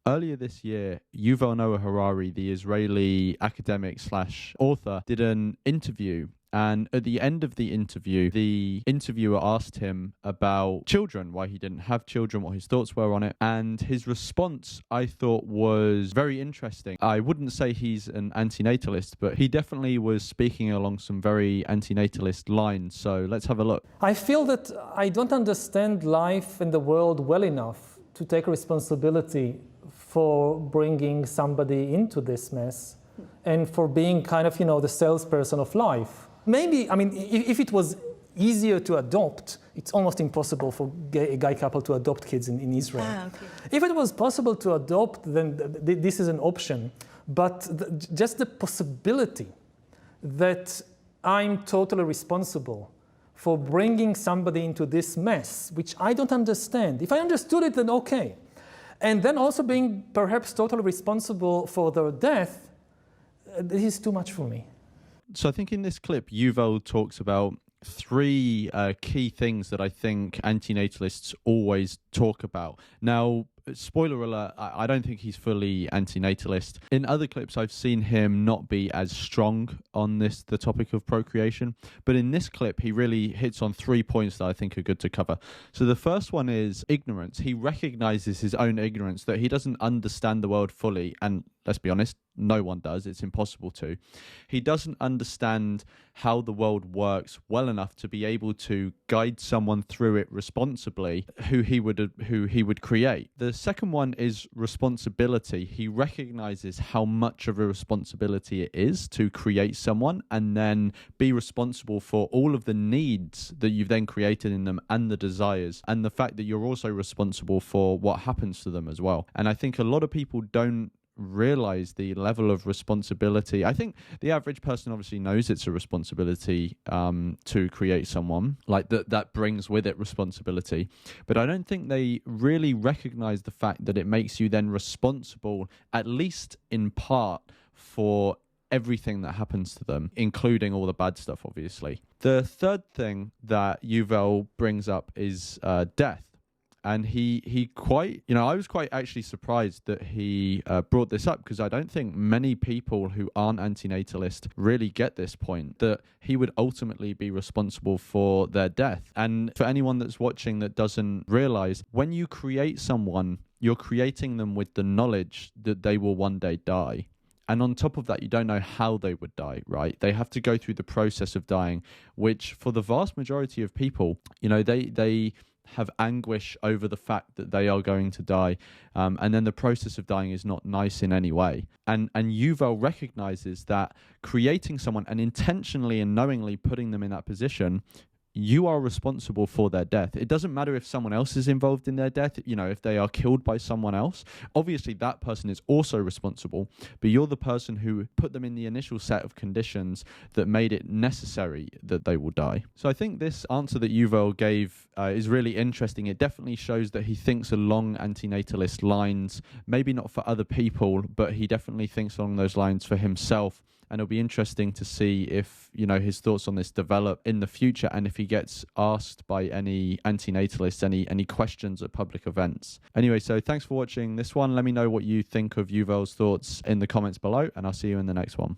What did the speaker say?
Earlier this year, Yuval Noah Harari, the Israeli academic slash author, did an interview. And at the end of the interviewer asked him about children, why he didn't have children, what his thoughts were on it. And his response, I thought, was very interesting. I wouldn't say he's an anti-natalist, but he definitely was speaking along some very anti-natalist lines. So let's have a look. I feel that I don't understand life and the world well enough to take responsibility for bringing somebody into this mess and for being kind of, the salesperson of life. Maybe, if it was easier to adopt, it's almost impossible for a gay couple to adopt kids in Israel. Okay. If it was possible to adopt, then this is an option. But just the possibility that I'm totally responsible for bringing somebody into this mess, which I don't understand. If I understood it, then okay. And then also being perhaps totally responsible for their death, this is too much for me. So I think in this clip, Yuval talks about three key things that I think antinatalists always talk about. Now, spoiler alert, I don't think he's fully antinatalist. In other clips, I've seen him not be as strong on the topic of procreation. But in this clip, he really hits on 3 points that I think are good to cover. So the first one is ignorance. He recognizes his own ignorance, that he doesn't understand the world fully. And let's be honest, no one does. It's impossible to. He doesn't understand how the world works well enough to be able to guide someone through it responsibly, who he would create. The second one is responsibility. He recognizes how much of a responsibility it is to create someone and then be responsible for all of the needs that you've then created in them and the desires, and the fact that you're also responsible for what happens to them as well. And I think a lot of people don't realize the level of responsibility. I think the average person obviously knows it's a responsibility to create someone, like that brings with it responsibility, but I don't think they really recognize the fact that it makes you then responsible, at least in part, for everything that happens to them, including all the bad stuff, obviously. The third thing that Yuval brings up is death. And he quite, I was quite actually surprised that he brought this up, because I don't think many people who aren't antinatalist really get this point, that he would ultimately be responsible for their death. And for anyone that's watching that doesn't realize, when you create someone, you're creating them with the knowledge that they will one day die. And on top of that, you don't know how they would die, right? They have to go through the process of dying, which for the vast majority of people, they have anguish over the fact that they are going to die, and then the process of dying is not nice in any way. And Yuval recognizes that creating someone and intentionally and knowingly putting them in that position, you are responsible for their death. It doesn't matter if someone else is involved in their death, if they are killed by someone else. Obviously, that person is also responsible, but you're the person who put them in the initial set of conditions that made it necessary that they will die. So I think this answer that Yuval gave is really interesting. It definitely shows that he thinks along antinatalist lines, maybe not for other people, but he definitely thinks along those lines for himself. And it'll be interesting to see if, his thoughts on this develop in the future, and if he gets asked by any antinatalists any questions at public events. Anyway, so thanks for watching this one. Let me know what you think of Yuval's thoughts in the comments below, and I'll see you in the next one.